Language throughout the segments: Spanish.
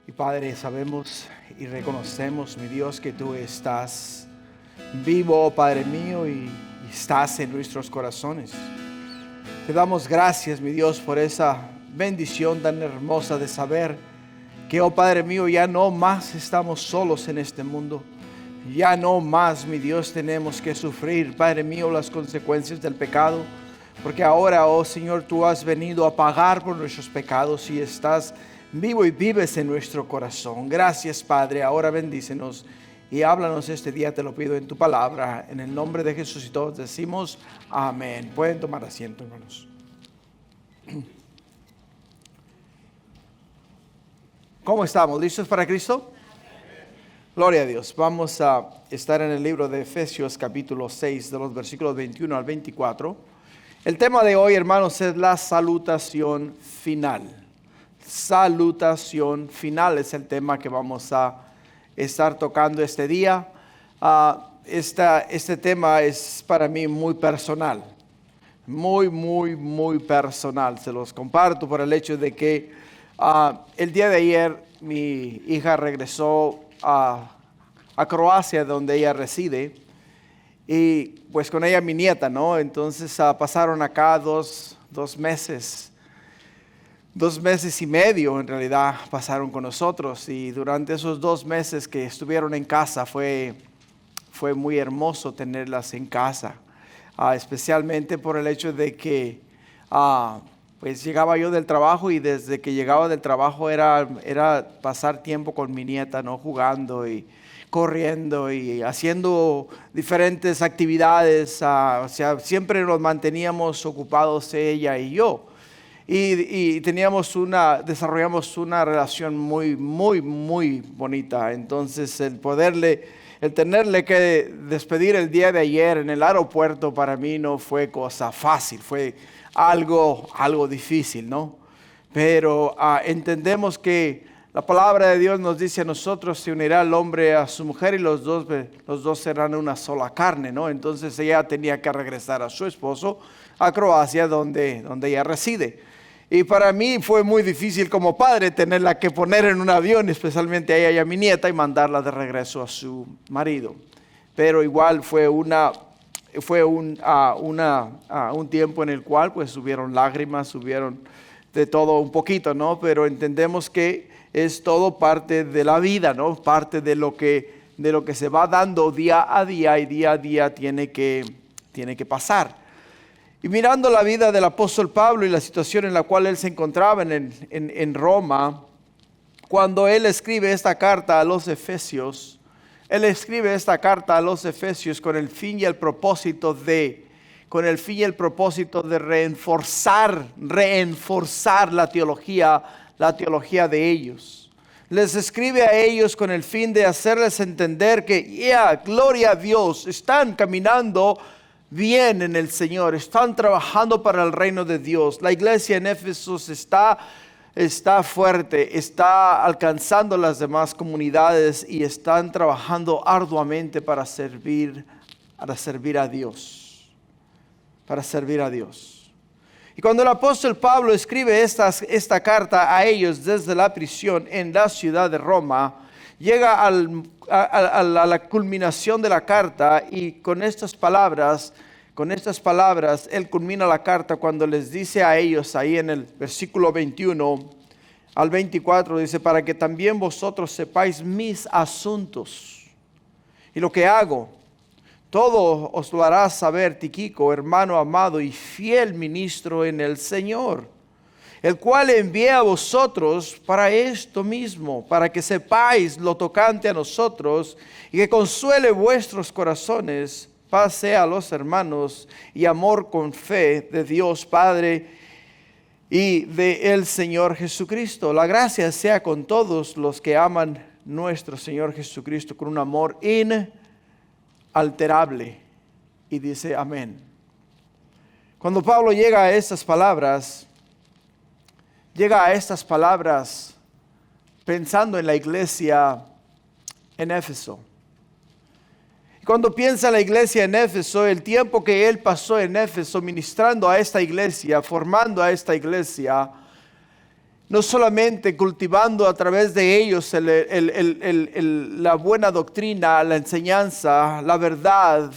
Y Padre, sabemos y reconocemos, mi Dios, que tú estás vivo, Padre mío, y estás en nuestros corazones. Te damos gracias, mi Dios, por esa bendición tan hermosa de saber que, oh Padre mío, ya no más estamos solos en este mundo. Ya no más, mi Dios, tenemos que sufrir, Padre mío, las consecuencias del pecado. Porque ahora, oh Señor, tú has venido a pagar por nuestros pecados y estás vivo y vives en nuestro corazón. Gracias, Padre. Ahora bendícenos y háblanos este día, te lo pido en tu palabra. En el nombre de Jesús y todos decimos amén. Pueden tomar asiento, hermanos. ¿Cómo estamos? ¿Listos para Cristo? Gloria a Dios. Vamos a estar en el libro de Efesios capítulo 6, de los versículos 21 al 24. El tema de hoy, hermanos, es la salutación final. Salutación final es el tema que vamos a estar tocando este día. Este tema es para mí muy personal. Muy personal. Se los comparto por el hecho de que el día de ayer mi hija regresó a Croacia, donde ella reside, y pues con ella mi nieta, ¿no? Entonces pasaron acá dos meses, 2 meses y medio en realidad pasaron con nosotros, y durante esos 2 meses que estuvieron en casa fue muy hermoso tenerlas en casa, especialmente por el hecho de que pues llegaba yo del trabajo, y desde que llegaba del trabajo era pasar tiempo con mi nieta, ¿no? Jugando y corriendo y haciendo diferentes actividades. O sea, siempre nos manteníamos ocupados ella y yo. Y desarrollamos una relación muy bonita. Entonces el tenerle que despedir el día de ayer en el aeropuerto para mí no fue cosa fácil, fue algo difícil, ¿no? Pero entendemos que la palabra de Dios nos dice: a nosotros se unirá el hombre a su mujer y los dos serán una sola carne, ¿no? Entonces ella tenía que regresar a su esposo a Croacia, donde ella reside. Y para mí fue muy difícil como padre tenerla que poner en un avión, especialmente a ella y a mi nieta, y mandarla de regreso a su marido. Pero igual fue un tiempo en el cual pues hubieron lágrimas, hubieron de todo un poquito, ¿no? Pero entendemos que es todo parte de la vida, ¿no? Parte de lo que se va dando día a día, y día a día tiene que pasar. Y mirando la vida del apóstol Pablo y la situación en la cual él se encontraba en Roma, cuando él escribe esta carta a los Efesios, con el fin y el propósito de reenforzar la teología de ellos. Les escribe a ellos con el fin de hacerles entender que, gloria a Dios, están caminando bien en el Señor, están trabajando para el reino de Dios. La iglesia en Éfesos está fuerte, está alcanzando las demás comunidades y están trabajando arduamente para servir a Dios. Y cuando el apóstol Pablo escribe esta carta a ellos desde la prisión en la ciudad de Roma, llega a la culminación de la carta, y con estas palabras él culmina la carta cuando les dice a ellos ahí en el versículo 21 al 24, dice: para que también vosotros sepáis mis asuntos y lo que hago. Todo os lo hará saber Tíquico, hermano amado y fiel ministro en el Señor, el cual envié a vosotros para esto mismo, para que sepáis lo tocante a nosotros y que consuele vuestros corazones. Paz sea a los hermanos y amor con fe de Dios Padre y de el Señor Jesucristo. La gracia sea con todos los que aman nuestro Señor Jesucristo con un amor inalterable. Y dice amén. Cuando Pablo llega a estas palabras pensando en la iglesia en Éfeso. Cuando piensa en la iglesia en Éfeso, el tiempo que él pasó en Éfeso ministrando a esta iglesia, formando a esta iglesia, no solamente cultivando a través de ellos la buena doctrina, la enseñanza, la verdad,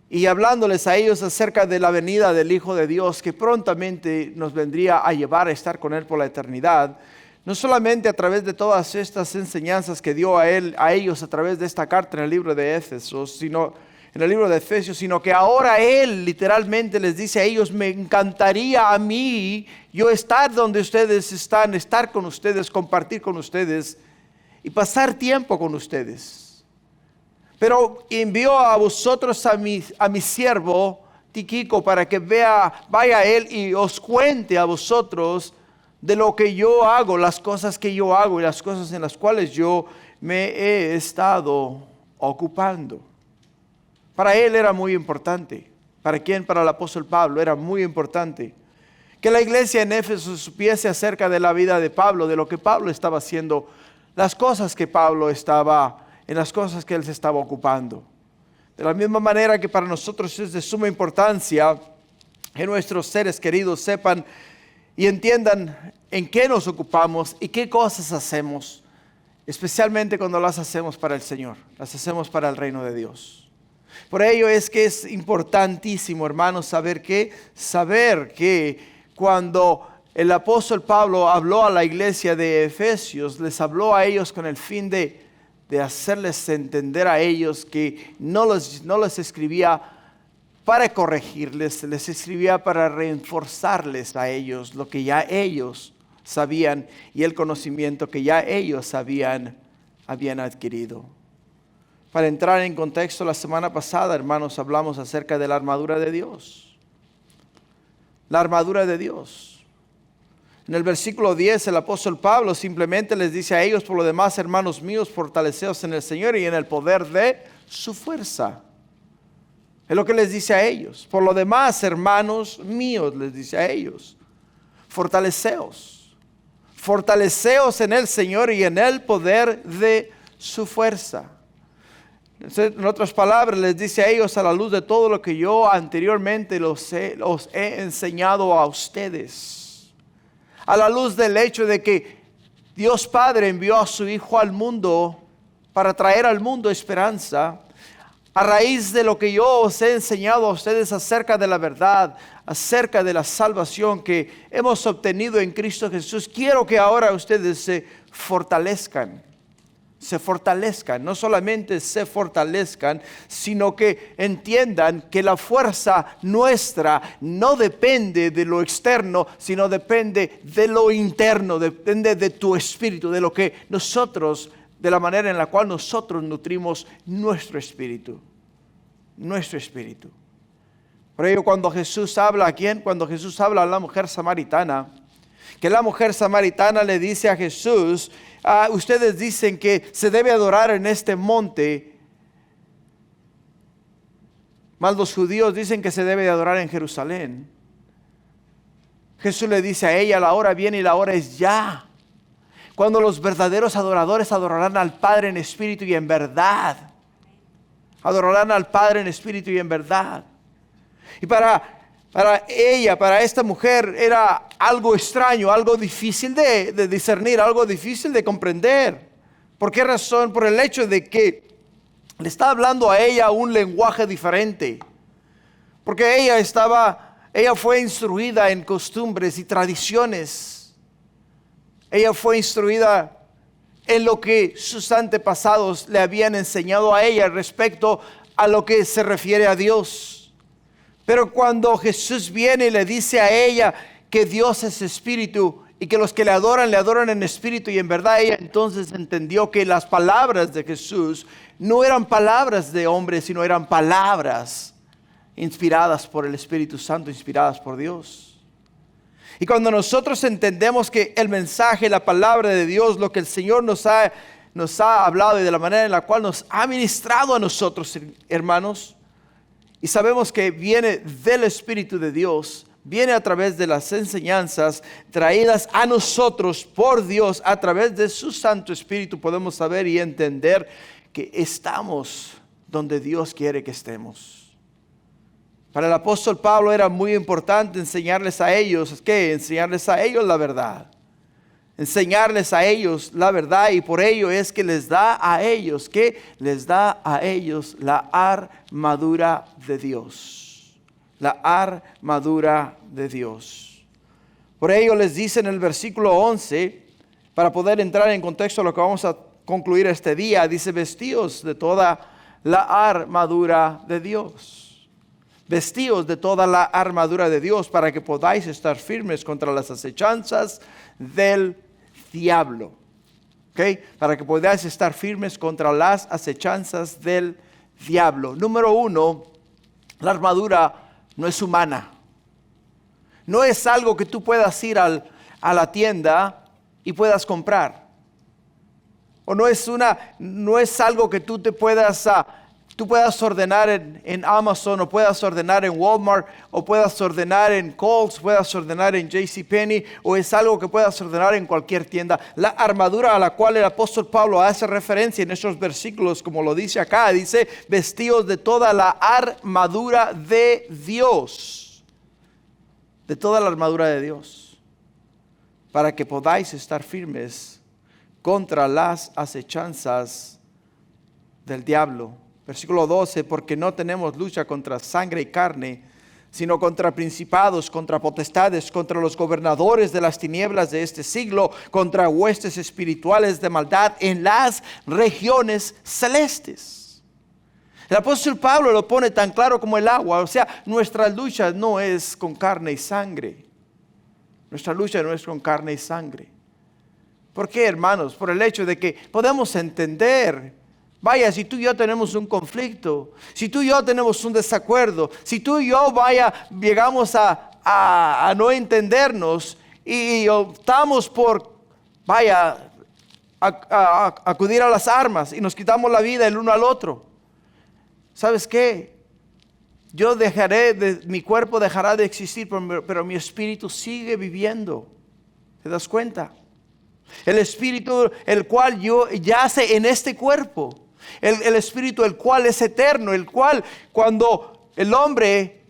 y hablándoles a ellos acerca de la venida del Hijo de Dios, que prontamente nos vendría a llevar a estar con Él por la eternidad. No solamente a través de todas estas enseñanzas que dio a ellos a través de esta carta en el libro de Efesios, sino que ahora Él literalmente les dice a ellos: me encantaría a mí yo estar donde ustedes están, estar con ustedes, compartir con ustedes y pasar tiempo con ustedes. Pero envió a vosotros a mi siervo Tíquico para que vaya él y os cuente a vosotros de lo que yo hago, las cosas que yo hago y las cosas en las cuales yo me he estado ocupando. Para él era muy importante. ¿Para quién? Para el apóstol Pablo era muy importante que la iglesia en Éfeso supiese acerca de la vida de Pablo, de lo que Pablo estaba haciendo, las cosas que en las cosas que él se estaba ocupando. De la misma manera que para nosotros es de suma importancia que nuestros seres queridos sepan y entiendan en qué nos ocupamos y qué cosas hacemos, especialmente cuando las hacemos para el Señor, las hacemos para el reino de Dios. Por ello es que es importantísimo, hermanos, saber que cuando el apóstol Pablo habló a la iglesia de Efesios, les habló a ellos con el fin de hacerles entender a ellos que no les escribía para corregirles, les escribía para reforzarles a ellos lo que ya ellos sabían y el conocimiento que ya ellos habían adquirido. Para entrar en contexto, la semana pasada, hermanos, hablamos acerca de la armadura de Dios. La armadura de Dios. En el versículo 10, el apóstol Pablo simplemente les dice a ellos: por lo demás, hermanos míos, fortaleceos en el Señor y en el poder de su fuerza. Es lo que les dice a ellos. Por lo demás, hermanos míos, les dice a ellos: fortaleceos. Fortaleceos en el Señor y en el poder de su fuerza. En otras palabras, les dice a ellos, a la luz de todo lo que yo anteriormente os he enseñado a ustedes. A la luz del hecho de que Dios Padre envió a su Hijo al mundo para traer al mundo esperanza, a raíz de lo que yo os he enseñado a ustedes acerca de la verdad, acerca de la salvación que hemos obtenido en Cristo Jesús, quiero que ahora ustedes se fortalezcan, no solamente se fortalezcan, sino que entiendan que la fuerza nuestra no depende de lo externo, sino depende de lo interno, depende de tu espíritu, de lo que nosotros, de la manera en la cual nosotros nutrimos nuestro espíritu. Por ello, cuando Jesús habla a quién, cuando Jesús habla a la mujer samaritana, que la mujer samaritana le dice a Jesús: ustedes dicen que se debe adorar en este monte, mas los judíos dicen que se debe de adorar en Jerusalén. Jesús le dice a ella: la hora viene y la hora es ya, cuando los verdaderos adoradores adorarán al Padre en espíritu y en verdad. Adorarán al Padre en espíritu y en verdad. Y para ella, para esta mujer, era algo extraño, algo difícil de discernir, algo difícil de comprender. ¿Por qué razón? Por el hecho de que le está hablando a ella un lenguaje diferente. Porque ella fue instruida en costumbres y tradiciones. Ella fue instruida en lo que sus antepasados le habían enseñado a ella respecto a lo que se refiere a Dios. Pero cuando Jesús viene y le dice a ella que Dios es espíritu y que los que le adoran en espíritu y en verdad, ella entonces entendió que las palabras de Jesús no eran palabras de hombre, sino eran palabras inspiradas por el Espíritu Santo, inspiradas por Dios. Y cuando nosotros entendemos que el mensaje, la palabra de Dios, lo que el Señor nos ha hablado y de la manera en la cual nos ha ministrado a nosotros, hermanos, y sabemos que viene del Espíritu de Dios, viene a través de las enseñanzas traídas a nosotros por Dios, a través de su Santo Espíritu, podemos saber y entender que estamos donde Dios quiere que estemos. Para el apóstol Pablo era muy importante enseñarles a ellos la verdad. enseñarles a ellos la verdad, y por ello es que les da a ellos, que les da a ellos la armadura de Dios. La armadura de Dios. Por ello les dice en el versículo 11, para poder entrar en contexto a lo que vamos a concluir este día, dice: vestíos de toda la armadura de Dios. Vestíos de toda la armadura de Dios para que podáis estar firmes contra las acechanzas del diablo. ¿Okay? Para que podáis estar firmes contra las acechanzas del diablo. Número 1, la armadura no es humana. No es algo que tú puedas ir a la tienda y puedas comprar. O no es algo que tú puedas ordenar en Amazon, o puedas ordenar en Walmart, o puedas ordenar en Kohl's, puedas ordenar en JCPenney, o es algo que puedas ordenar en cualquier tienda. La armadura a la cual el apóstol Pablo hace referencia en estos versículos, como lo dice acá, dice: vestidos de toda la armadura de Dios. De toda la armadura de Dios. Para que podáis estar firmes contra las acechanzas del diablo. Versículo 12: porque no tenemos lucha contra sangre y carne, sino contra principados, contra potestades, contra los gobernadores de las tinieblas de este siglo, contra huestes espirituales de maldad en las regiones celestes. El apóstol Pablo lo pone tan claro como el agua. O sea, nuestra lucha no es con carne y sangre. Nuestra lucha no es con carne y sangre. ¿Por qué, hermanos? Por el hecho de que podemos entender. Vaya, si tú y yo tenemos un conflicto, si tú y yo tenemos un desacuerdo, si tú y yo, llegamos a no entendernos y optamos por, acudir a las armas y nos quitamos la vida el uno al otro. ¿Sabes qué? Mi cuerpo dejará de existir, pero mi espíritu sigue viviendo. ¿Te das cuenta? El espíritu el cual yace en este cuerpo. El espíritu el cual es eterno. El cual, cuando el hombre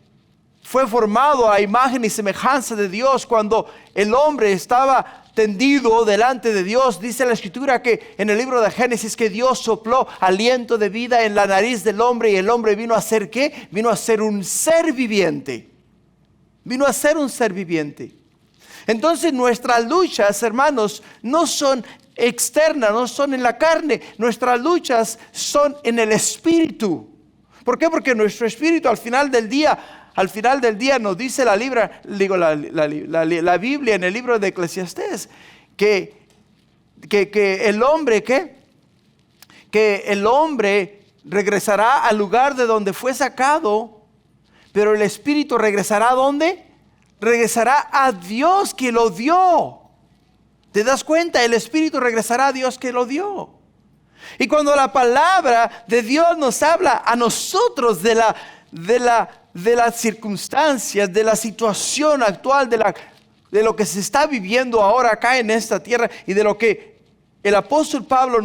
fue formado a imagen y semejanza de Dios, cuando el hombre estaba tendido delante de Dios, dice la escritura que en el libro de Génesis que Dios sopló aliento de vida en la nariz del hombre, y el hombre vino a ser ¿qué? Vino a ser un ser viviente. Vino a ser un ser viviente. Entonces nuestras luchas, hermanos, no son externas, no son en la carne. Nuestras luchas son en el espíritu. ¿Por qué? Porque nuestro espíritu al final del día nos dice la Biblia en el libro de Eclesiastés que el hombre que el hombre regresará al lugar de donde fue sacado, pero el espíritu regresará ¿a dónde? Regresará a Dios que lo dio. ¿Te das cuenta? El espíritu regresará a Dios que lo dio. Y cuando la palabra de Dios nos habla a nosotros de las circunstancias, de la situación actual, de lo que se está viviendo ahora acá en esta tierra, y de lo que el apóstol Pablo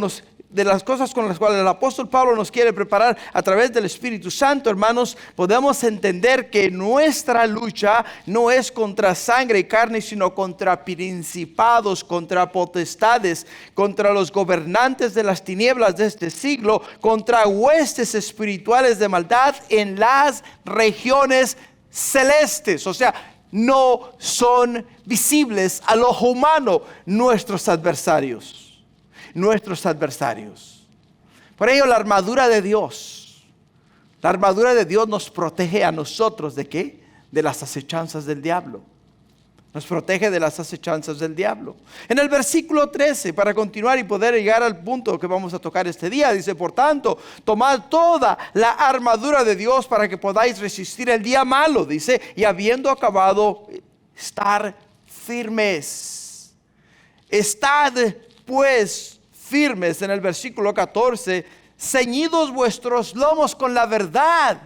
de las cosas con las cuales el apóstol Pablo nos quiere preparar a través del Espíritu Santo, hermanos, podemos entender que nuestra lucha no es contra sangre y carne, sino contra principados, contra potestades, contra los gobernantes de las tinieblas de este siglo, contra huestes espirituales de maldad en las regiones celestes. O sea, no son visibles al ojo humano nuestros adversarios. Por ello la armadura de Dios nos protege a nosotros ¿de qué? De las acechanzas del diablo. Nos protege de las acechanzas del diablo. En el versículo 13, para continuar y poder llegar al punto que vamos a tocar este día, dice: por tanto, tomad toda la armadura de Dios para que podáis resistir el día malo, dice, y habiendo acabado, estar firmes. Estad pues firmes, en el versículo 14, ceñidos vuestros lomos con la verdad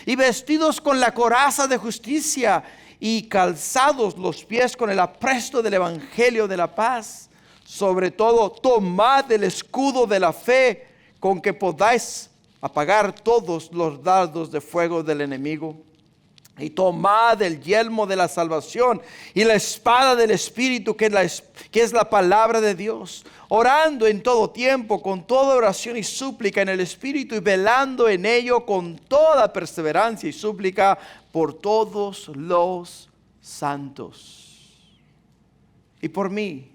y vestidos con la coraza de justicia y calzados los pies con el apresto del evangelio de la paz. Sobre todo, tomad el escudo de la fe con que podáis apagar todos los dardos de fuego del enemigo. y tomad el yelmo de la salvación y la espada del Espíritu, que es la palabra de Dios, orando en todo tiempo con toda oración y súplica en el Espíritu, y velando en ello con toda perseverancia y súplica por todos los santos y por mí,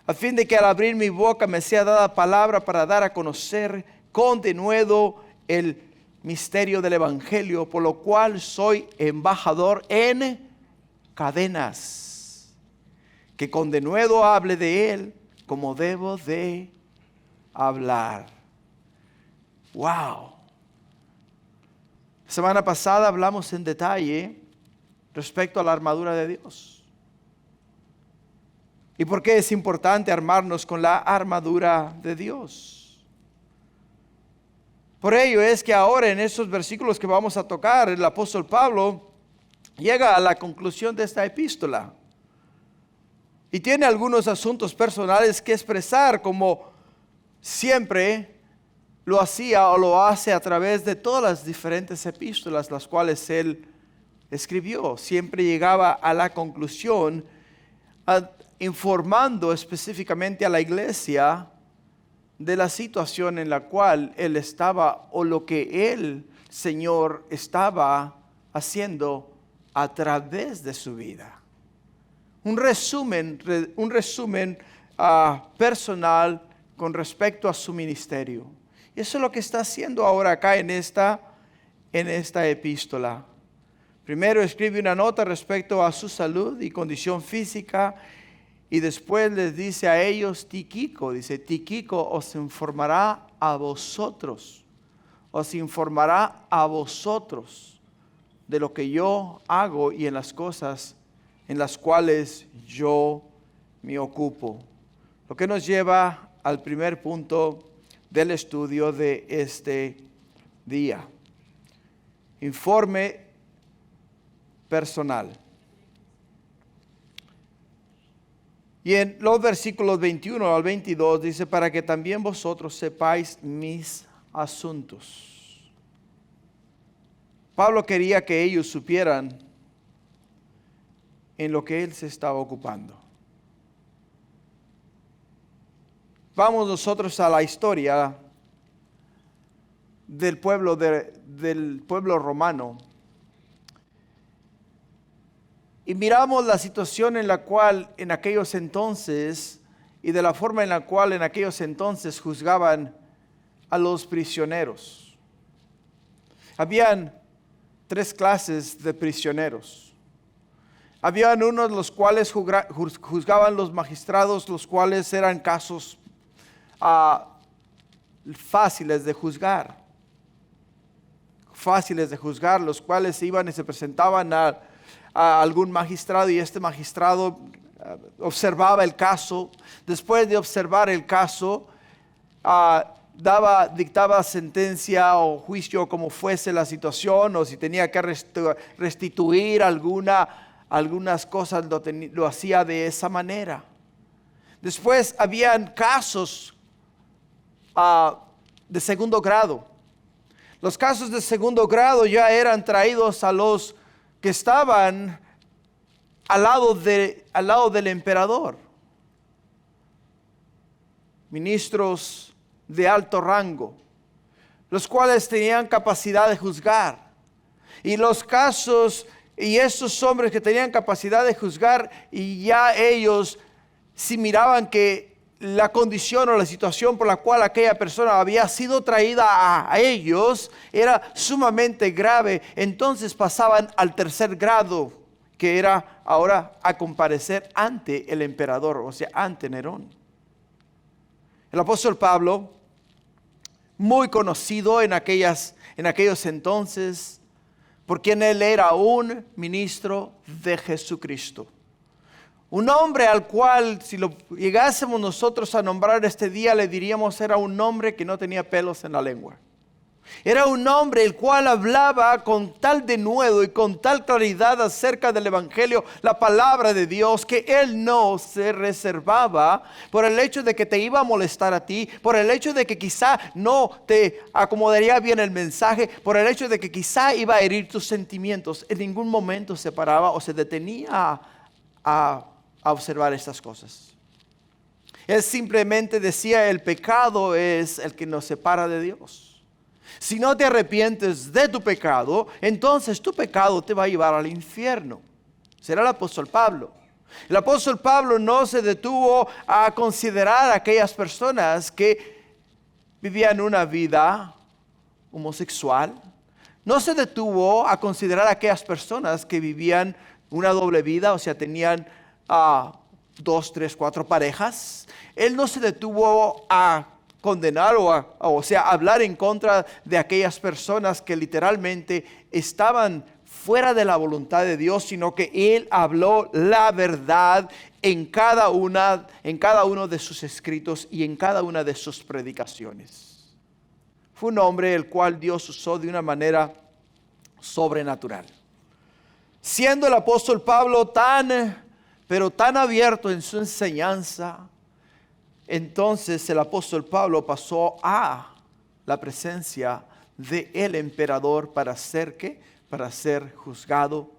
a fin de que al abrir mi boca me sea dada palabra para dar a conocer con denuedo el misterio del Evangelio, por lo cual soy embajador en cadenas, que con denuedo hable de él como debo de hablar. Wow. Semana pasada hablamos en detalle respecto a la armadura de Dios. ¿Y por qué es importante armarnos con la armadura de Dios? Por ello es que ahora en estos versículos que vamos a tocar, el apóstol Pablo llega a la conclusión de esta epístola. Y tiene algunos asuntos personales que expresar, como siempre lo hacía o lo hace a través de todas las diferentes epístolas las cuales él escribió. Siempre llegaba a la conclusión informando específicamente a la iglesia de la situación en la cual él estaba o lo que el Señor estaba haciendo a través de su vida. Un resumen personal con respecto a su ministerio. Y eso es lo que está haciendo ahora acá en esta epístola. Primero escribe una nota respecto a su salud y condición física, y después les dice a ellos Tíquico, dice: Tíquico os informará a vosotros de lo que yo hago y en las cosas en las cuales yo me ocupo. Lo que nos lleva al primer punto del estudio de este día. Informe personal. Y en los versículos 21 al 22 dice: para que también vosotros sepáis mis asuntos. Pablo quería que ellos supieran en lo que él se estaba ocupando. Vamos nosotros a la historia del pueblo romano. Y miramos la situación en la cual en aquellos entonces y de la forma en la cual en aquellos entonces juzgaban a los prisioneros. Habían 3 clases de prisioneros. Habían unos los cuales juzgaban los magistrados, los cuales eran casos fáciles de juzgar. Los cuales iban y se presentaban a algún magistrado, y este magistrado observaba el caso. Después de observar el caso, dictaba sentencia o juicio como fuese la situación, o si tenía que restituir algunas cosas, lo hacía de esa manera. Después habían casos de segundo grado. Los casos de segundo grado ya eran traídos a los que estaban al lado del emperador. Ministros de alto rango, los cuales tenían capacidad de juzgar. Y los casos, y estos hombres que tenían capacidad de juzgar, y ya ellos, si miraban que la condición o la situación por la cual aquella persona había sido traída a ellos era sumamente grave, entonces pasaban al tercer grado, que era ahora a comparecer ante el emperador, o sea, ante Nerón. El apóstol Pablo, muy conocido en aquellos entonces, por quien él era un ministro de Jesucristo. Un hombre al cual, si lo llegásemos nosotros a nombrar este día, le diríamos era un hombre que no tenía pelos en la lengua. Era un hombre el cual hablaba con tal denuedo y con tal claridad acerca del Evangelio, la palabra de Dios, que él no se reservaba por el hecho de que te iba a molestar a ti, por el hecho de que quizá no te acomodaría bien el mensaje, por el hecho de que quizá iba a herir tus sentimientos. En ningún momento se paraba o se detenía a observar estas cosas. Él simplemente decía: el pecado es el que nos separa de Dios. Si no te arrepientes de tu pecado, entonces tu pecado te va a llevar al infierno. Será el apóstol Pablo. El apóstol Pablo no se detuvo a considerar a aquellas personas que vivían una vida homosexual. No se detuvo a considerar a aquellas personas que vivían una doble vida, o sea, tenían 2, 3, 4 parejas. Él no se detuvo a condenar o sea, hablar en contra de aquellas personas que literalmente estaban fuera de la voluntad de Dios, sino que él habló la verdad en cada uno de sus escritos y en cada una de sus predicaciones. Fue un hombre el cual Dios usó de una manera sobrenatural. Siendo el apóstol Pablo pero tan abierto en su enseñanza, entonces el apóstol Pablo pasó a la presencia del emperador para ser ¿qué? Para ser juzgado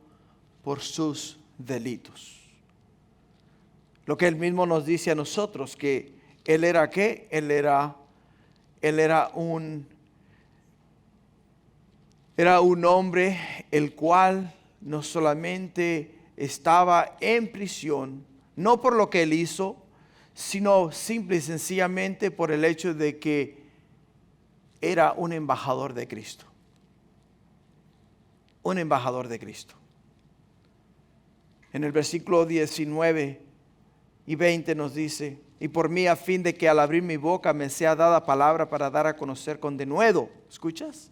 por sus delitos. Lo que él mismo nos dice a nosotros, que él era ¿qué? Él era un hombre el cual no solamente estaba en prisión, no por lo que él hizo, sino simple y sencillamente por el hecho de que era un embajador de Cristo. Un embajador de Cristo. En el versículo 19 y 20 nos dice: y por mí, a fin de que al abrir mi boca me sea dada palabra para dar a conocer con denuedo, ¿escuchas?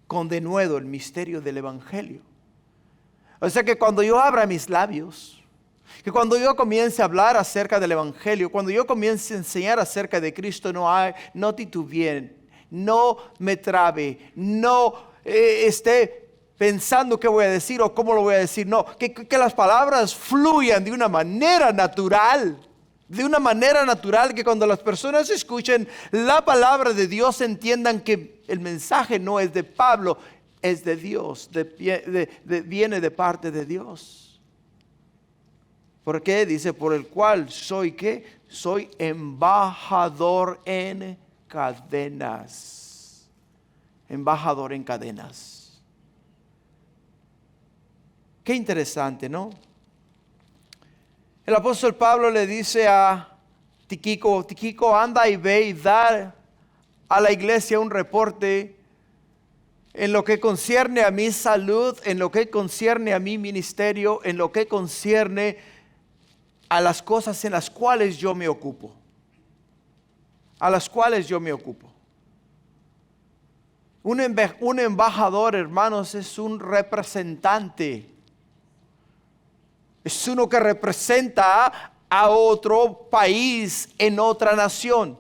Con denuedo el misterio del Evangelio. O sea que cuando yo abra mis labios, que cuando yo comience a hablar acerca del Evangelio, cuando yo comience a enseñar acerca de Cristo, no titubeen, no me trabe, no esté pensando qué voy a decir o cómo lo voy a decir. No, que las palabras fluyan de una manera natural. De una manera natural, que cuando las personas escuchen la palabra de Dios entiendan que el mensaje no es de Pablo, es de Dios, viene de parte de Dios. ¿Por qué? Dice: por el cual soy ¿qué? Soy embajador en cadenas. Embajador en cadenas. Qué interesante, ¿no? El apóstol Pablo le dice a Tíquico: Tíquico, anda y ve y da a la iglesia un reporte en lo que concierne a mi salud, en lo que concierne a mi ministerio, en lo que concierne a las cosas en las cuales yo me ocupo. A las cuales yo me ocupo. Un embajador, hermanos, es un representante. Es uno que representa a otro país en otra nación.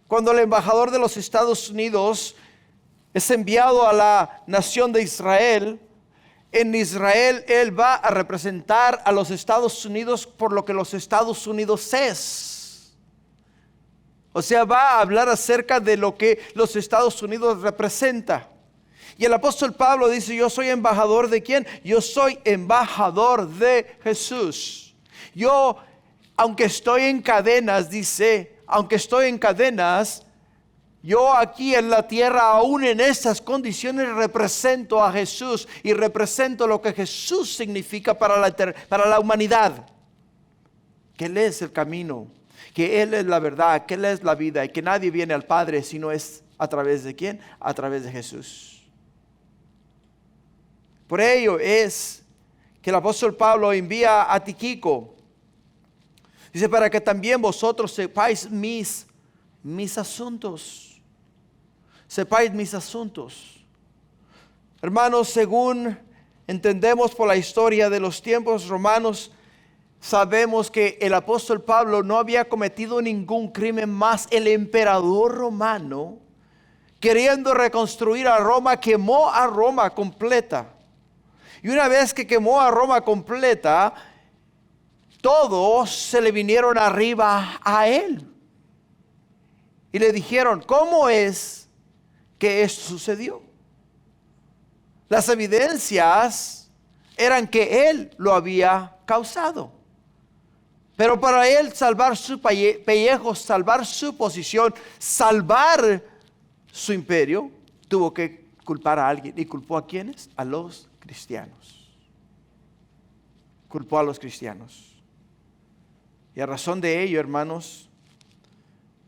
Cuando el embajador de los Estados Unidos es enviado a la nación de Israel, en Israel él va a representar a los Estados Unidos por lo que los Estados Unidos es. O sea, va a hablar acerca de lo que los Estados Unidos representa. Y el apóstol Pablo dice: yo soy embajador ¿de quién? Yo soy embajador de Jesús. Yo, aunque estoy en cadenas, dice, aunque estoy en cadenas, yo aquí en la tierra, aún en estas condiciones, represento a Jesús y represento lo que Jesús significa para la humanidad. Que Él es el camino, que Él es la verdad, que Él es la vida y que nadie viene al Padre si no es a través de ¿quién? A través de Jesús. Por ello es que el apóstol Pablo envía a Tíquico. Dice: para que también vosotros sepáis mis asuntos. Sepáis mis asuntos. Hermanos, según entendemos por la historia de los tiempos romanos, sabemos que el apóstol Pablo no había cometido ningún crimen más. El emperador romano queriendo reconstruir a Roma, quemó a Roma completa. Y una vez que quemó a Roma completa, todos se le vinieron arriba a él. Y le dijeron, ¿cómo es que esto sucedió? Las evidencias eran que él lo había causado. Pero para él salvar su pellejo, salvar su posición, salvar su imperio, tuvo que culpar a alguien. ¿Y culpó a quiénes? A los cristianos. Culpó a los cristianos. Y a razón de ello, hermanos,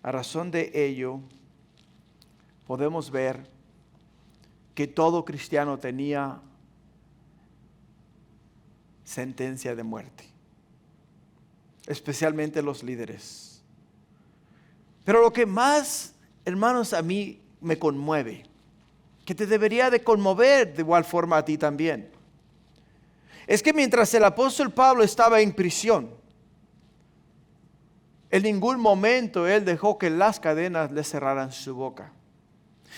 a razón de ello, podemos ver que todo cristiano tenía sentencia de muerte, especialmente los líderes. Pero lo que más, hermanos, a mí me conmueve, que te debería de conmover de igual forma a ti también, es que mientras el apóstol Pablo estaba en prisión, en ningún momento él dejó que las cadenas le cerraran su boca.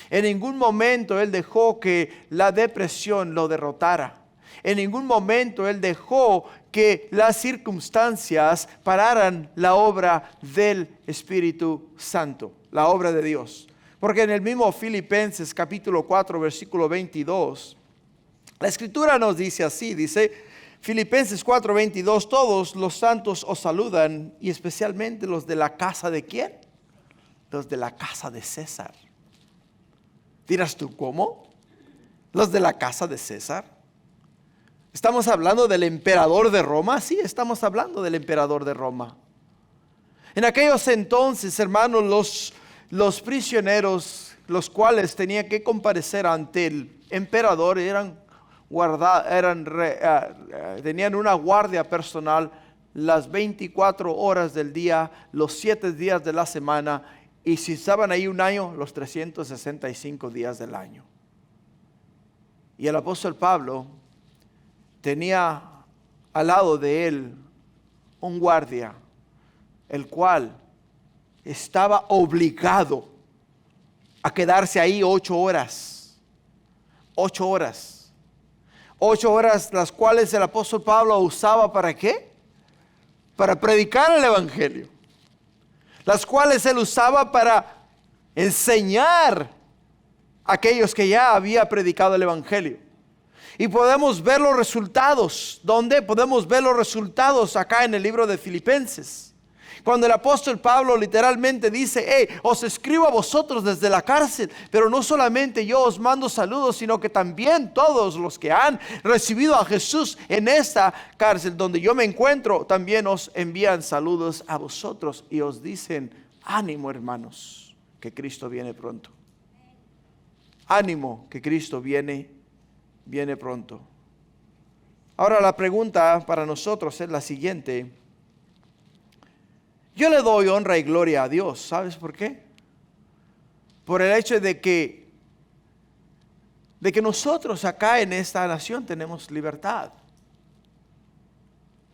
En ningún momento él dejó que la depresión lo derrotara. En ningún momento él dejó que las circunstancias pararan la obra del Espíritu Santo, la obra de Dios. Porque en el mismo Filipenses capítulo 4 versículo 22, la Escritura nos dice así, dice Filipenses 4:22, todos los santos os saludan y especialmente los de la casa de ¿quién? Los de la casa de César. Dirás tú, ¿cómo? ¿Los de la casa de César? ¿Estamos hablando del emperador de Roma? Sí, estamos hablando del emperador de Roma. En aquellos entonces, hermanos, los prisioneros, los cuales tenían que comparecer ante el emperador, tenían una guardia personal las 24 horas del día, los 7 días de la semana, y si estaban ahí un año, los 365 días del año. Y el apóstol Pablo tenía al lado de él un guardia, el cual estaba obligado a quedarse ahí 8 horas. 8 horas. 8 horas las cuales el apóstol Pablo usaba ¿para qué? Para predicar el evangelio. Las cuales él usaba para enseñar a aquellos que ya había predicado el evangelio. Y podemos ver los resultados. ¿Dónde? Podemos ver los resultados acá en el libro de Filipenses. Cuando el apóstol Pablo literalmente dice, os escribo a vosotros desde la cárcel, pero no solamente yo os mando saludos, sino que también todos los que han recibido a Jesús en esta cárcel donde yo me encuentro, también os envían saludos a vosotros y os dicen, ánimo hermanos, que Cristo viene pronto. Ánimo, que Cristo viene pronto. Ahora la pregunta para nosotros es la siguiente. Yo le doy honra y gloria a Dios. ¿Sabes por qué? Por el hecho de que nosotros acá en esta nación tenemos libertad.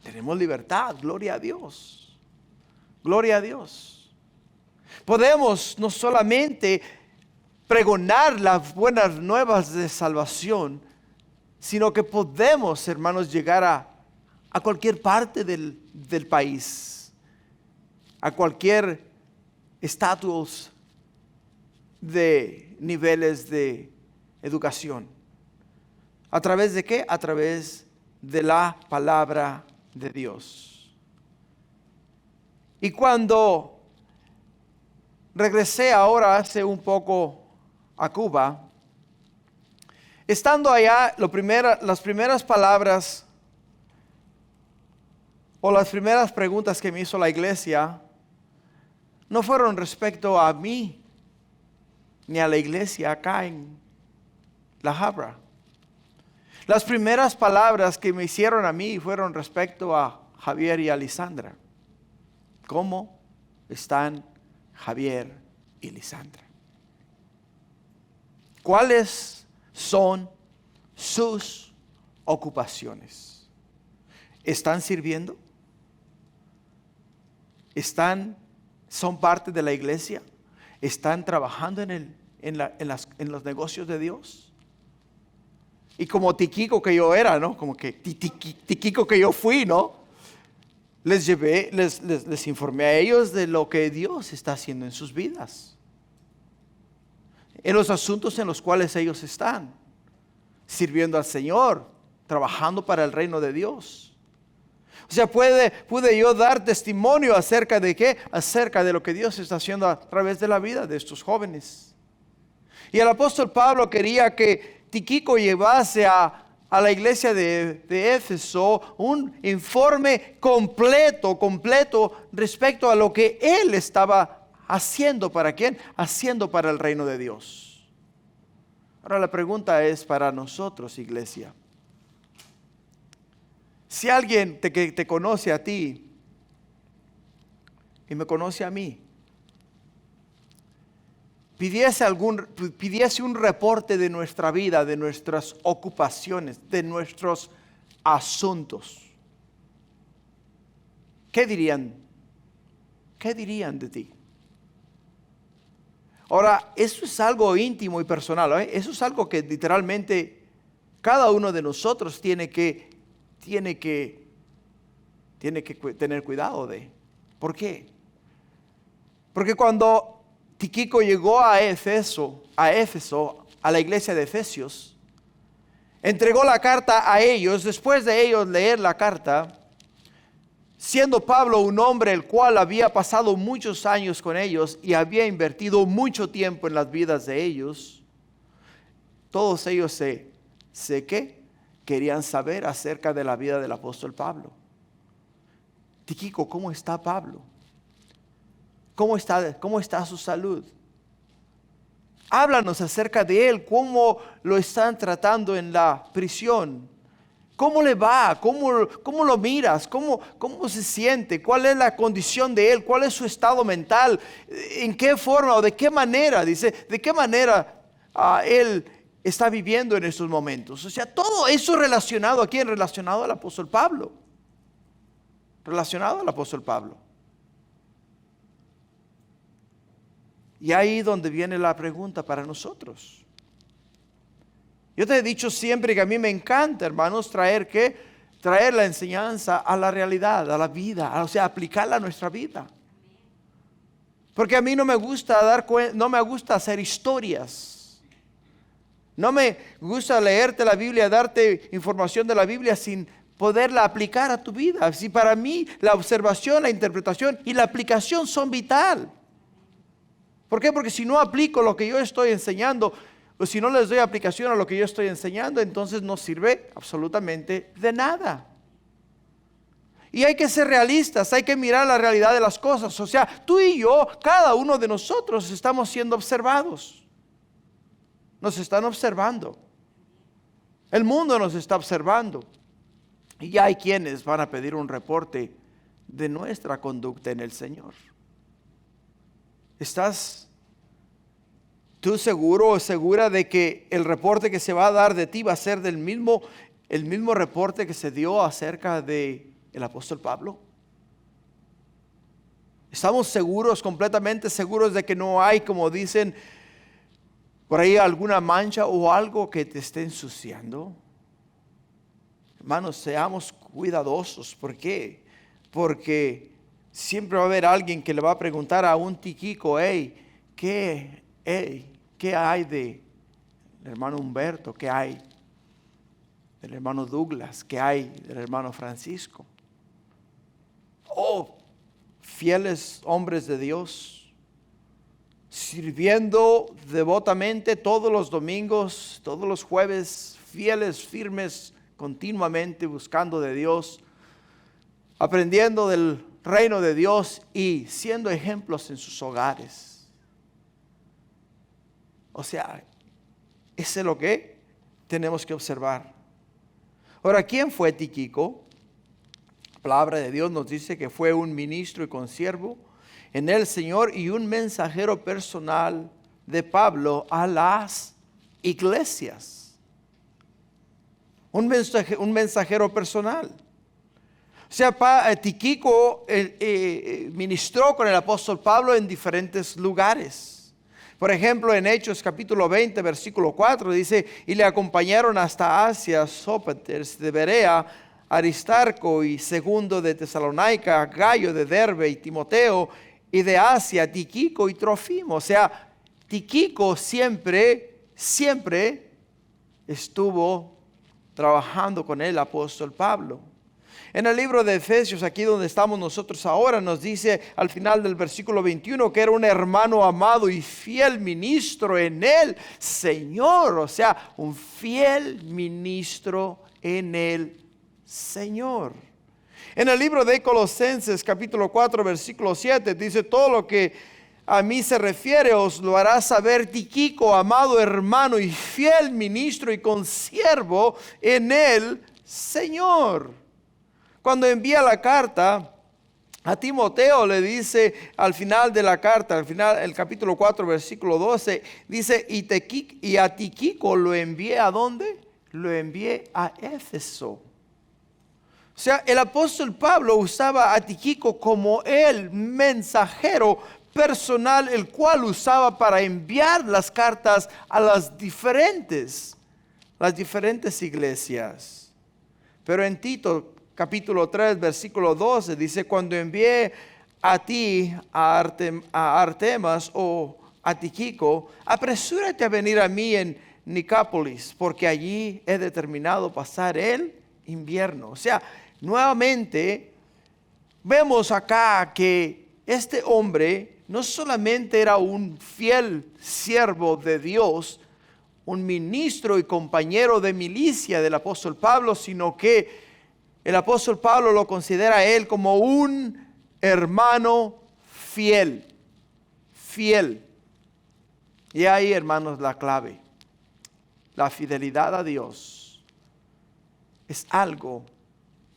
Tenemos libertad, gloria a Dios. Gloria a Dios. Podemos no solamente pregonar las buenas nuevas de salvación, sino que podemos, hermanos, llegar a cualquier parte del país. A cualquier estatus de niveles de educación. ¿A través de qué? A través de la palabra de Dios. Y cuando regresé ahora hace un poco a Cuba, estando allá, las primeras palabras o las primeras preguntas que me hizo la iglesia no fueron respecto a mí, ni a la iglesia acá en La Habra. Las primeras palabras que me hicieron a mí fueron respecto a Javier y a Lisandra. ¿Cómo están Javier y Lisandra? ¿Cuáles son sus ocupaciones? ¿Están sirviendo? ¿Son parte de la iglesia? ¿Están trabajando en en los negocios de Dios. Y como Tíquico que yo era, ¿no? Como que Tíquico que yo fui, ¿no? Les informé a ellos de lo que Dios está haciendo en sus vidas, en los asuntos en los cuales ellos están, sirviendo al Señor, trabajando para el reino de Dios. O sea, pude yo dar testimonio acerca de qué, acerca de lo que Dios está haciendo a través de la vida de estos jóvenes. Y el apóstol Pablo quería que Tíquico llevase a la iglesia de Éfeso un informe completo respecto a lo que él estaba haciendo. ¿Para quién? Haciendo para el reino de Dios. Ahora la pregunta es para nosotros, iglesia. Si alguien que te conoce a ti y me conoce a mí, pidiese un reporte de nuestra vida, de nuestras ocupaciones, de nuestros asuntos, ¿qué dirían? ¿Qué dirían de ti? Ahora, eso es algo íntimo y personal, ¿eh? Eso es algo que literalmente cada uno de nosotros tiene que tener cuidado de. ¿Por qué? Porque cuando Tíquico llegó a Éfeso, a la iglesia de Efesios, entregó la carta a ellos. Después de ellos leer la carta, siendo Pablo un hombre el cual había pasado muchos años con ellos y había invertido mucho tiempo en las vidas de ellos, todos ellos querían saber acerca de la vida del apóstol Pablo. Tíquico, ¿cómo está Pablo? ¿Cómo está su salud? Háblanos acerca de él, cómo lo están tratando en la prisión. ¿Cómo le va? ¿Cómo lo miras? ¿Cómo se siente? ¿Cuál es la condición de él? ¿Cuál es su estado mental? ¿En qué forma o de qué manera? Dice, ¿de qué manera él está viviendo en estos momentos? O sea, todo eso relacionado a quién? Relacionado al apóstol Pablo. Relacionado al apóstol Pablo. Y ahí donde viene la pregunta para nosotros. Yo te he dicho siempre que a mí me encanta, hermanos, traer la enseñanza a la realidad, a la vida, o sea, aplicarla a nuestra vida. Porque a mí no me gusta hacer historias. No me gusta leerte la Biblia, darte información de la Biblia sin poderla aplicar a tu vida. Si para mí la observación, la interpretación y la aplicación son vital. ¿Por qué? Porque si no aplico lo que yo estoy enseñando, o si no les doy aplicación a lo que yo estoy enseñando, entonces no sirve absolutamente de nada. Y hay que ser realistas, hay que mirar la realidad de las cosas. O sea, tú y yo, cada uno de nosotros estamos siendo observados. Nos están observando. El mundo nos está observando. Y ya hay quienes van a pedir un reporte de nuestra conducta en el Señor. ¿Estás tú seguro o segura de que el reporte que se va a dar de ti va a ser el mismo reporte que se dio acerca de el apóstol Pablo? ¿Estamos seguros, completamente seguros de que no hay, como dicen por ahí, alguna mancha o algo que te esté ensuciando? Hermanos, seamos cuidadosos. ¿Por qué? Porque siempre va a haber alguien que le va a preguntar a un Tíquico, ¿qué hay del hermano Humberto? ¿Qué hay del hermano Douglas? ¿Qué hay del hermano Francisco? Oh, fieles hombres de Dios, sirviendo devotamente todos los domingos, todos los jueves, fieles, firmes, continuamente buscando de Dios, aprendiendo del reino de Dios y siendo ejemplos en sus hogares. O sea, eso es lo que tenemos que observar. Ahora, ¿quién fue Tíquico? La palabra de Dios nos dice que fue un ministro y consiervo en el Señor y un mensajero personal de Pablo a las iglesias. Un mensajero personal. O sea, Tíquico ministró con el apóstol Pablo en diferentes lugares. Por ejemplo, en Hechos capítulo 20, versículo 4, dice, y le acompañaron hasta Asia, Sópater de Berea, Aristarco y Segundo de Tesalónica, Gallo de Derbe y Timoteo, y de Asia, Tíquico y Trofimo. O sea, Tíquico siempre estuvo trabajando con el apóstol Pablo. En el libro de Efesios, aquí donde estamos nosotros ahora, nos dice al final del versículo 21 que era un hermano amado y fiel ministro en el Señor. O sea, un fiel ministro en el Señor. En el libro de Colosenses, capítulo 4, versículo 7, dice, todo lo que a mí se refiere os lo hará saber Tíquico, amado hermano y fiel ministro y consiervo en el Señor. Cuando envía la carta a Timoteo, le dice al final de la carta, al final el capítulo 4, versículo 12, dice, y a Tíquico lo envié ¿a dónde? Lo envié a Éfeso. O sea, el apóstol Pablo usaba a Tíquico como el mensajero personal, el cual usaba para enviar las cartas a las diferentes iglesias. Pero en Tito capítulo 3, versículo 12, dice, cuando envié a ti, a Artemas o a Tíquico, apresúrate a venir a mí en Nicápolis, porque allí he determinado pasar el invierno. O sea, nuevamente vemos acá que este hombre no solamente era un fiel siervo de Dios, un ministro y compañero de milicia del apóstol Pablo, sino que el apóstol Pablo lo considera a él como un hermano fiel. Fiel. Y ahí, hermanos, la clave. La fidelidad a Dios es algo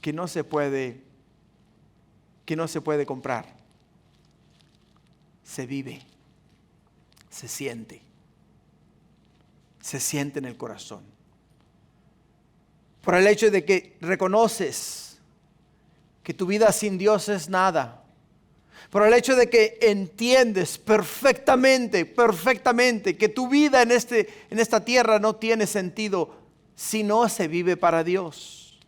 que no se puede comprar. Se vive. Se siente en el corazón. Por el hecho de que reconoces que tu vida sin Dios es nada. Por el hecho de que entiendes perfectamente que tu vida en esta tierra no tiene sentido si no se vive para Dios.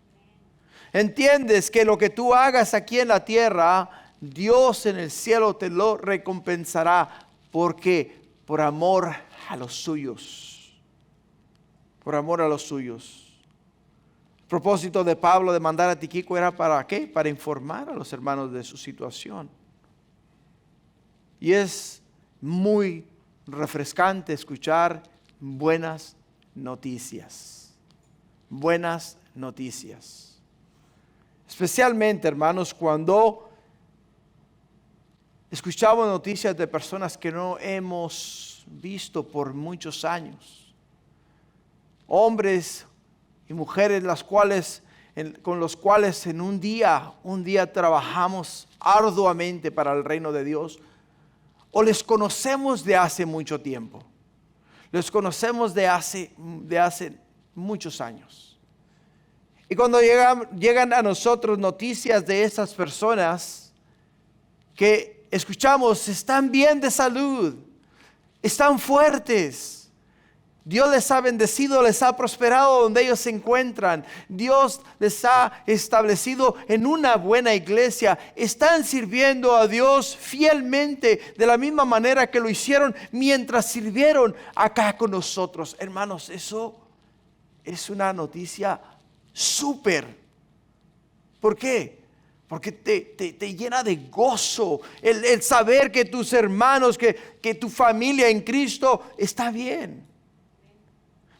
Entiendes que lo que tú hagas aquí en la tierra, Dios en el cielo te lo recompensará. ¿Por qué? Por amor a los suyos. Por amor a los suyos. El propósito de Pablo de mandar a Tíquico era ¿para qué? Para informar a los hermanos de su situación. Y es muy refrescante escuchar buenas noticias. Buenas noticias. Especialmente, hermanos, cuando escuchamos noticias de personas que no hemos visto por muchos años. Hombres y mujeres con los cuales en un día trabajamos arduamente para el reino de Dios, o les conocemos de hace mucho tiempo, les conocemos de hace muchos años. Y cuando llegan a nosotros noticias de esas personas que escuchamos, están bien de salud, están fuertes, Dios les ha bendecido, les ha prosperado donde ellos se encuentran. Dios les ha establecido en una buena iglesia. Están sirviendo a Dios fielmente de la misma manera que lo hicieron mientras sirvieron acá con nosotros. Hermanos, eso es una noticia súper. ¿Por qué? Porque te llena de gozo el saber que tus hermanos, que tu familia en Cristo está bien.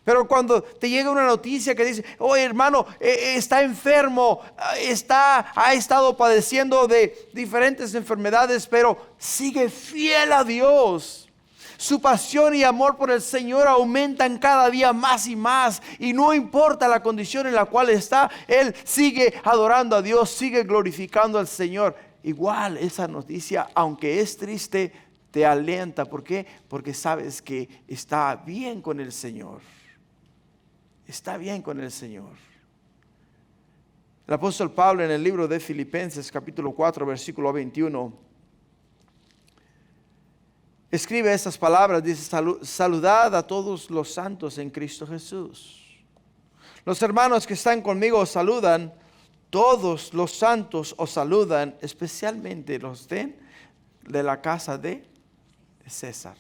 Pero cuando te llega una noticia que dice, oye hermano, está enfermo, ha estado padeciendo de diferentes enfermedades, pero sigue fiel a Dios. Su pasión y amor por el Señor aumentan cada día más y más. Y no importa la condición en la cual está, Él sigue adorando a Dios, sigue glorificando al Señor. Igual esa noticia, aunque es triste, te alienta. ¿Por qué? Porque sabes que está bien con el Señor. Está bien con el Señor. El apóstol Pablo en el libro de Filipenses capítulo 4 versículo 21 escribe estas palabras, dice, saludad a todos los santos en Cristo Jesús. Los hermanos que están conmigo os saludan, todos los santos os saludan, especialmente los de la casa de César.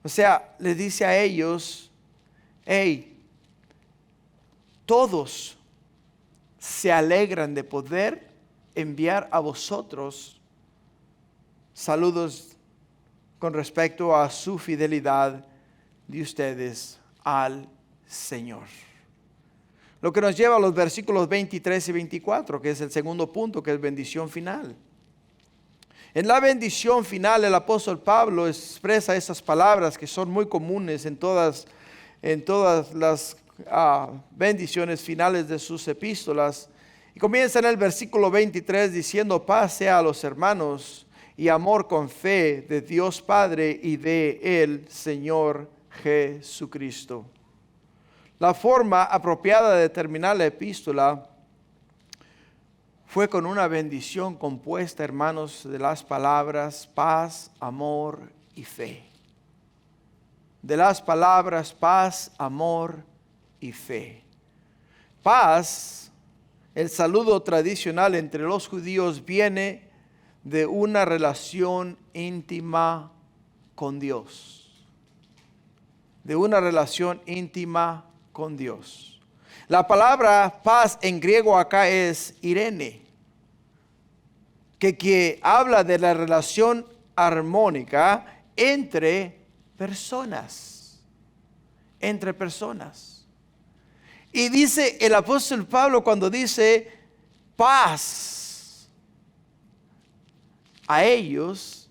O sea, le dice a ellos, hey, todos se alegran de poder enviar a vosotros saludos con respecto a su fidelidad de ustedes al Señor. Lo que nos lleva a los versículos 23 y 24, que es el segundo punto, que es bendición final. En la bendición final, el apóstol Pablo expresa esas palabras que son muy comunes en todas las bendiciones finales de sus epístolas. Y comienza en el versículo 23 diciendo, paz sea a los hermanos y amor con fe de Dios Padre y de el Señor Jesucristo. La forma apropiada de terminar la epístola fue con una bendición compuesta, hermanos, de las palabras paz, amor y fe. De las palabras paz, amor y fe. Paz, el saludo tradicional entre los judíos, viene de una relación íntima con Dios. De una relación íntima con Dios. La palabra paz en griego acá es irene, que habla de la relación armónica entre personas. Entre personas. Y dice el apóstol Pablo cuando dice paz a ellos,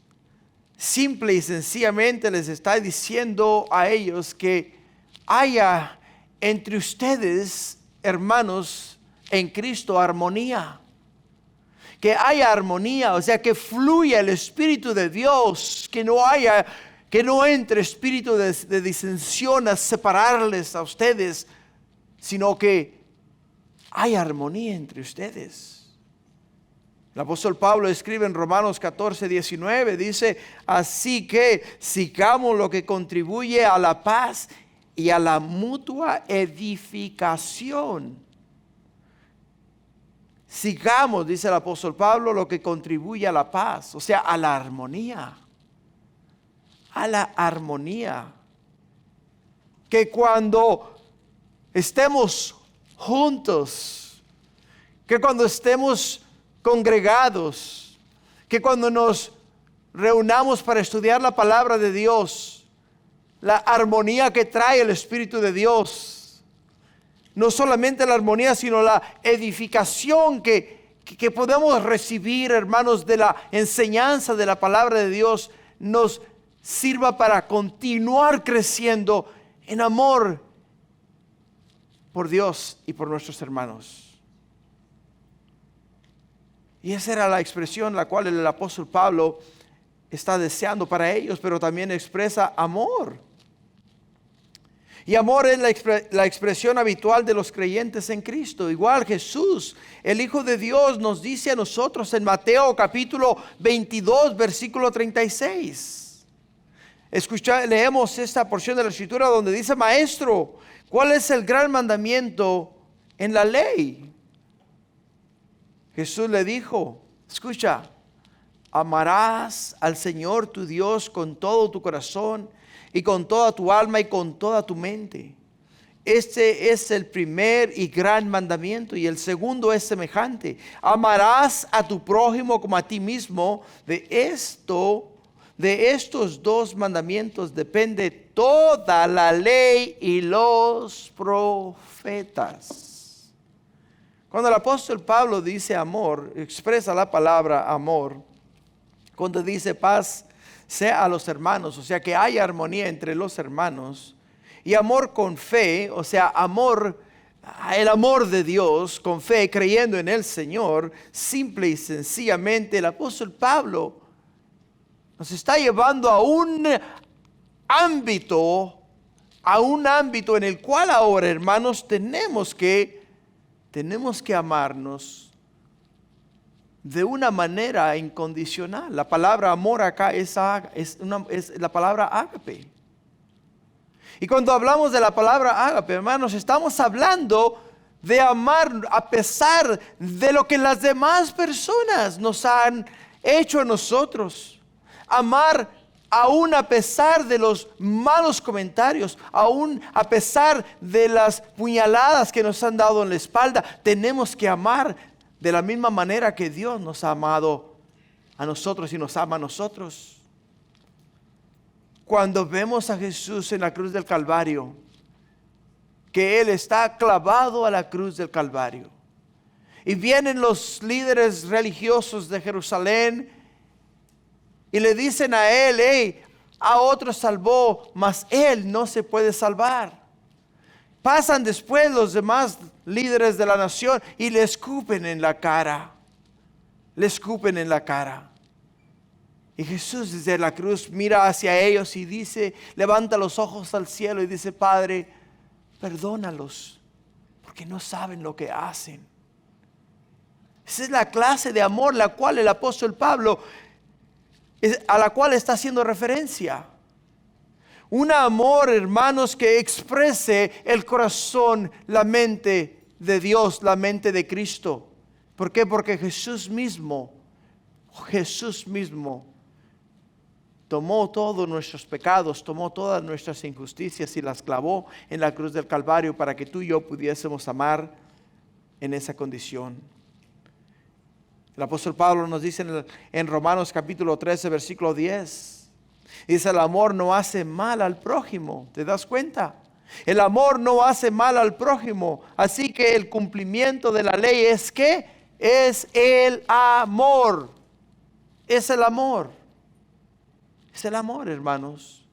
simple y sencillamente les está diciendo a ellos que haya entre ustedes, hermanos, en Cristo armonía. Que haya armonía, o sea, que fluya el Espíritu de Dios, que no entre espíritu de disensión a separarles a ustedes, sino que hay armonía entre ustedes. El apóstol Pablo escribe en Romanos 14, 19, dice, así que sigamos lo que contribuye a la paz y a la mutua edificación. Sigamos, dice el apóstol Pablo, lo que contribuye a la paz, o sea, a la armonía. A la armonía. Que cuando estemos juntos, que cuando estemos congregados, que cuando nos reunamos para estudiar la palabra de Dios, la armonía que trae el Espíritu de Dios, no solamente la armonía, sino la edificación que podemos recibir, hermanos, de la enseñanza de la palabra de Dios, nos sirva para continuar creciendo en amor por Dios y por nuestros hermanos. Y esa era la expresión la cual el apóstol Pablo está deseando para ellos, pero también expresa amor. Y amor es la expresión habitual de los creyentes en Cristo. Igual Jesús, el Hijo de Dios, nos dice a nosotros en Mateo capítulo 22, versículo 36. Leemos esta porción de la Escritura donde dice, Maestro, ¿cuál es el gran mandamiento en la ley? Jesús le dijo, escucha, amarás al Señor tu Dios con todo tu corazón y con toda tu alma y con toda tu mente. Este es el primer y gran mandamiento, y el segundo es semejante: amarás a tu prójimo como a ti mismo. De estos dos mandamientos depende toda la ley y los profetas. Cuando el apóstol Pablo dice amor, expresa la palabra amor. Cuando dice paz sea a los hermanos, o sea que haya armonía entre los hermanos, y amor con fe, o sea el amor de Dios con fe, creyendo en el Señor. Simple y sencillamente el apóstol Pablo nos está llevando a un ámbito en el cual ahora, hermanos, tenemos que amarnos de una manera incondicional. La palabra amor acá es la palabra ágape. Y cuando hablamos de la palabra ágape, hermanos, estamos hablando de amar a pesar de lo que las demás personas nos han hecho a nosotros. Amar aún a pesar de los malos comentarios, aún a pesar de las puñaladas que nos han dado en la espalda, tenemos que amar de la misma manera que Dios nos ha amado a nosotros y nos ama a nosotros. Cuando vemos a Jesús en la cruz del Calvario, que Él está clavado a la cruz del Calvario, y vienen los líderes religiosos de Jerusalén y le dicen a Él: hey, a otro salvó, mas Él no se puede salvar. Pasan después los demás líderes de la nación y le escupen en la cara. Le escupen en la cara. Y Jesús desde la cruz mira hacia ellos y dice, levanta los ojos al cielo y dice: Padre, perdónalos, porque no saben lo que hacen. Esa es la clase de amor la cual el apóstol Pablo, a la cual está haciendo referencia. Un amor, hermanos, que exprese el corazón, la mente de Dios, la mente de Cristo. ¿Por qué? Porque Jesús mismo tomó todos nuestros pecados, tomó todas nuestras injusticias y las clavó en la cruz del Calvario para que tú y yo pudiésemos amar en esa condición. El apóstol Pablo nos dice en Romanos capítulo 13, versículo 10. Dice: el amor no hace mal al prójimo. ¿Te das cuenta? El amor no hace mal al prójimo. Así que el cumplimiento de la ley es ¿qué? Es el amor. Es el amor. Es el amor, hermanos.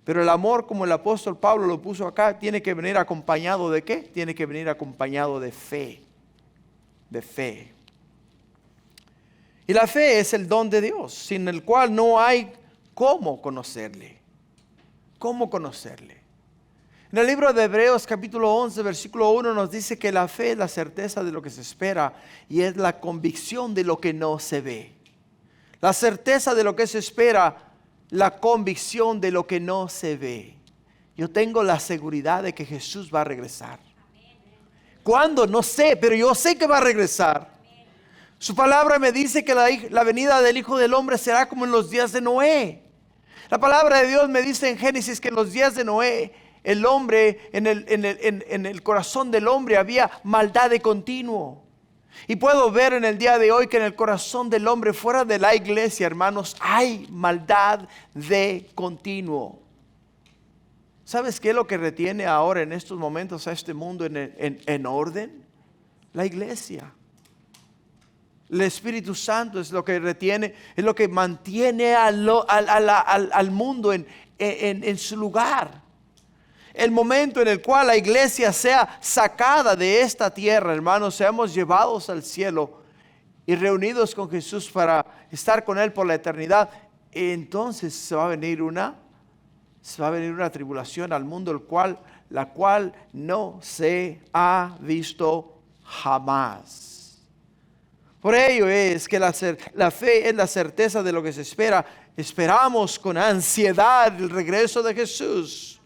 Pero el amor, como el apóstol Pablo lo puso acá, tiene que venir acompañado ¿de qué? Tiene que venir acompañado de fe. De fe. Y la fe es el don de Dios, sin el cual no hay cómo conocerle. ¿Cómo conocerle? En el libro de Hebreos capítulo 11, versículo 1 nos dice que la fe es la certeza de lo que se espera y es la convicción de lo que no se ve. La certeza de lo que se espera, la convicción de lo que no se ve. Yo tengo la seguridad de que Jesús va a regresar. ¿Cuándo? No sé, pero yo sé que va a regresar. Su palabra me dice que la venida del Hijo del Hombre será como en los días de Noé. La palabra de Dios me dice en Génesis que en los días de Noé, el hombre, en el corazón del hombre había maldad de continuo. Y puedo ver en el día de hoy que en el corazón del hombre, fuera de la iglesia, hermanos, hay maldad de continuo. ¿Sabes qué es lo que retiene ahora en estos momentos a este mundo en orden? La iglesia. El Espíritu Santo es lo que retiene, es lo que mantiene al mundo en su lugar. El momento en el cual la iglesia sea sacada de esta tierra, hermanos, seamos llevados al cielo y reunidos con Jesús para estar con Él por la eternidad, entonces se va a venir una tribulación al mundo, la cual no se ha visto jamás. Por ello es que la fe es la certeza de lo que se espera. Esperamos con ansiedad el regreso de Jesús.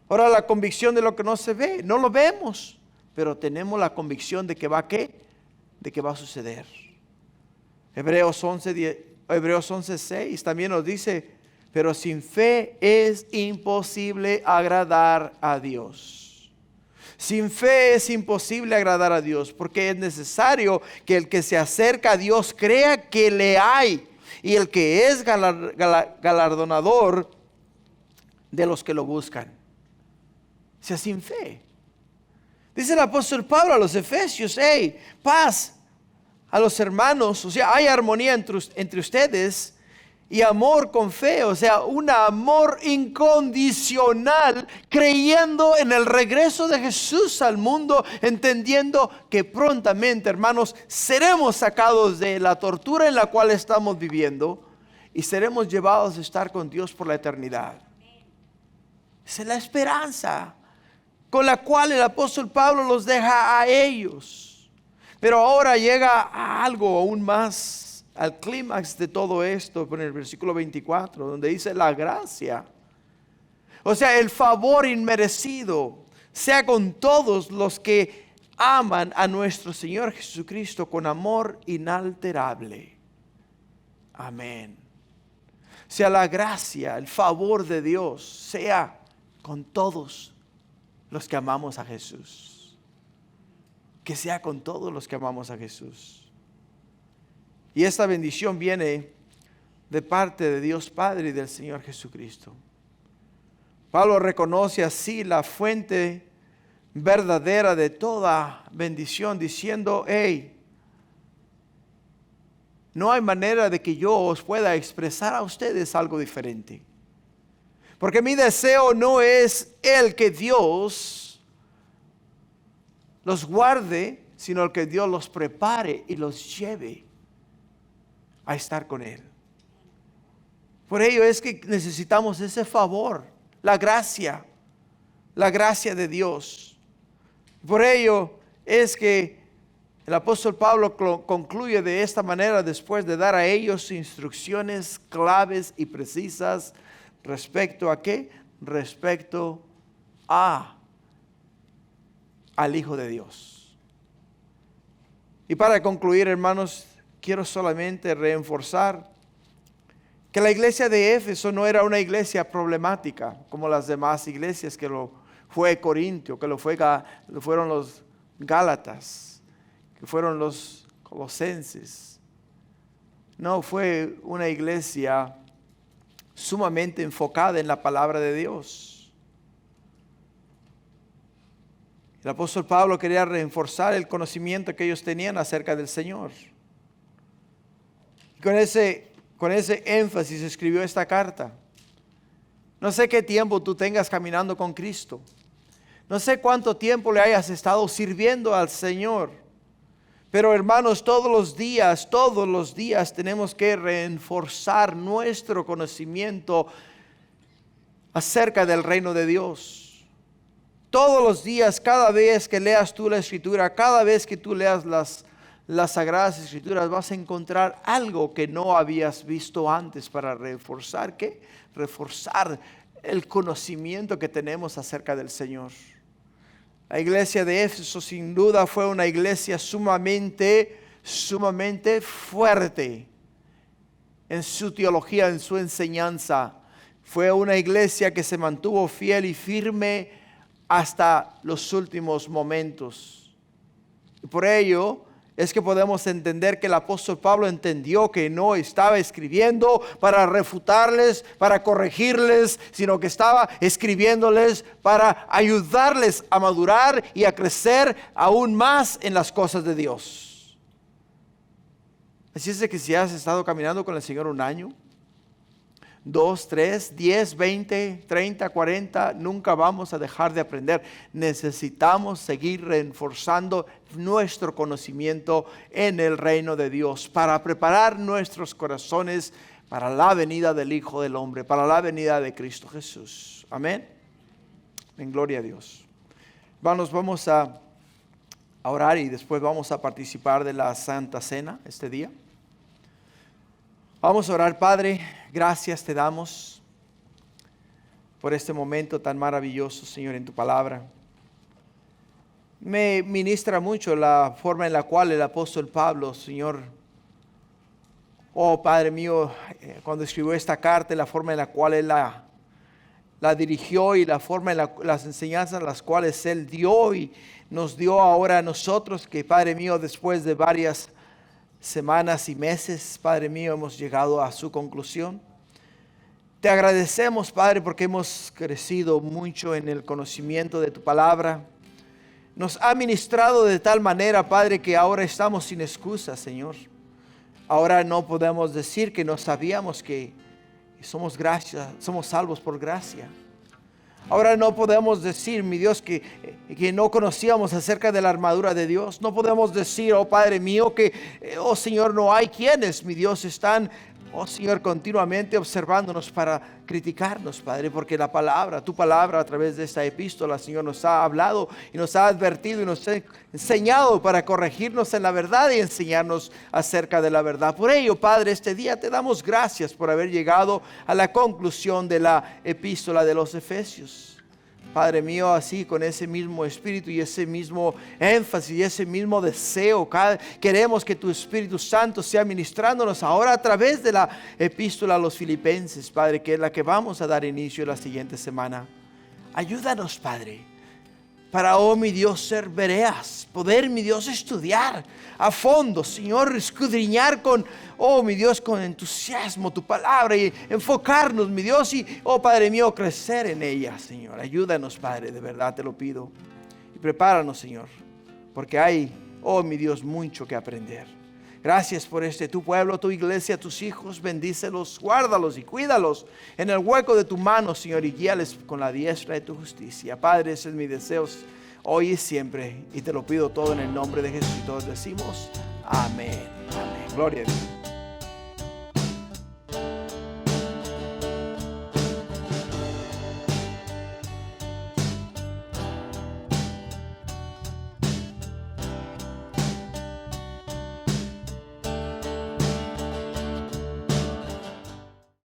Ahora la convicción de lo que no se ve, no lo vemos, pero tenemos la convicción de que va de que va a suceder. Hebreos 11:6 también nos dice: pero sin fe es imposible agradar a Dios. Sin fe es imposible agradar a Dios, porque es necesario que el que se acerca a Dios crea que le hay, y el que es galardonador de los que lo buscan. O sea, sin fe. Dice el apóstol Pablo a los Efesios: hey, paz a los hermanos. O sea, hay armonía entre ustedes y amor con fe. O sea, un amor incondicional, creyendo en el regreso de Jesús al mundo, entendiendo que prontamente, hermanos, seremos sacados de la tortura en la cual estamos viviendo y seremos llevados a estar con Dios por la eternidad. Esa es la esperanza con la cual el apóstol Pablo los deja a ellos. Pero ahora llega a algo aún más, al clímax de todo esto, en el versículo 24, donde dice la gracia. O sea, el favor inmerecido sea con todos los que aman a nuestro Señor Jesucristo con amor inalterable. Amén. Sea la gracia, el favor de Dios, sea con todos los que amamos a Jesús. Que sea con todos los que amamos a Jesús. Y esta bendición viene de parte de Dios Padre y del Señor Jesucristo. Pablo reconoce así la fuente verdadera de toda bendición, diciendo: hey, no hay manera de que yo os pueda expresar a ustedes algo diferente. Porque mi deseo no es el que Dios los guarde, sino el que Dios los prepare y los lleve a estar con Él. Por ello es que necesitamos ese favor, la gracia de Dios. Por ello es que el apóstol Pablo concluye de esta manera después de dar a ellos instrucciones claves y precisas respecto a ¿qué? Respecto al Hijo de Dios. Y para concluir, hermanos, quiero solamente reforzar que la iglesia de Éfeso no era una iglesia problemática como las demás iglesias, que lo fue Corintio, que lo fueron los Gálatas, que fueron los Colosenses. No, fue una iglesia sumamente enfocada en la palabra de Dios. El apóstol Pablo quería reforzar el conocimiento que ellos tenían acerca del Señor. Y con ese énfasis escribió esta carta. No sé qué tiempo tú tengas caminando con Cristo. No sé cuánto tiempo le hayas estado sirviendo al Señor. Pero hermanos, todos los días tenemos que reforzar nuestro conocimiento acerca del reino de Dios. Todos los días, cada vez que leas tú la Escritura, cada vez que tú leas las Sagradas Escrituras, vas a encontrar algo que no habías visto antes para reforzar, ¿qué? Reforzar el conocimiento que tenemos acerca del Señor. La iglesia de Éfeso sin duda fue una iglesia sumamente fuerte en su teología, en su enseñanza. Fue una iglesia que se mantuvo fiel y firme hasta los últimos momentos. Y por ello es que podemos entender que el apóstol Pablo entendió que no estaba escribiendo para refutarles, para corregirles, sino que estaba escribiéndoles para ayudarles a madurar y a crecer aún más en las cosas de Dios. Así es de que si has estado caminando con el Señor un año, 2, 3, 10, 20, 30, 40, nunca vamos a dejar de aprender. Necesitamos seguir reforzando nuestro conocimiento en el reino de Dios para preparar nuestros corazones para la venida del Hijo del Hombre, para la venida de Cristo Jesús. Amén. En gloria a Dios. Hermanos, vamos a orar y después vamos a participar de la Santa Cena este día. Vamos a orar. Padre, gracias te damos por este momento tan maravilloso, Señor, en tu palabra. Me ministra mucho la forma en la cual el apóstol Pablo, Señor, oh Padre mío, cuando escribió esta carta, la forma en la cual él la dirigió y la forma en las enseñanzas las cuales él dio y nos dio ahora a nosotros, que Padre mío, después de varias semanas y meses, Padre mío, hemos llegado a su conclusión. Te agradecemos, Padre, porque hemos crecido mucho en el conocimiento de tu palabra. Nos ha ministrado de tal manera, Padre, que ahora estamos sin excusa, Señor. Ahora no podemos decir que no sabíamos que somos salvos por gracia. Ahora no podemos decir, mi Dios, que no conocíamos acerca de la armadura de Dios. No podemos decir, oh Padre mío, que, oh Señor, no hay quienes, mi Dios, están Oh Señor, continuamente observándonos para criticarnos, Padre, porque la palabra, tu palabra a través de esta epístola, Señor, nos ha hablado y nos ha advertido y nos ha enseñado para corregirnos en la verdad y enseñarnos acerca de la verdad. Por ello, Padre, este día te damos gracias por haber llegado a la conclusión de la epístola de los Efesios. Padre mío, así con ese mismo espíritu y ese mismo énfasis y ese mismo deseo, queremos que tu Espíritu Santo sea ministrándonos ahora a través de la epístola a los Filipenses, Padre, que es la que vamos a dar inicio la siguiente semana. Ayúdanos, Padre, para, oh mi Dios, ser vereas, poder, mi Dios, estudiar a fondo, Señor, escudriñar con, oh mi Dios, con entusiasmo tu palabra y enfocarnos, mi Dios, y, oh Padre mío, crecer en ella, Señor. Ayúdanos, Padre, de verdad te lo pido. Y prepáranos, Señor, porque hay, oh mi Dios, mucho que aprender. Gracias por tu pueblo, tu iglesia, tus hijos, bendícelos, guárdalos y cuídalos en el hueco de tu mano, Señor, y guíales con la diestra de tu justicia. Padre, ese es mi deseo hoy y siempre, y te lo pido todo en el nombre de Jesús. Y todos decimos amén. Amén. Gloria a Dios.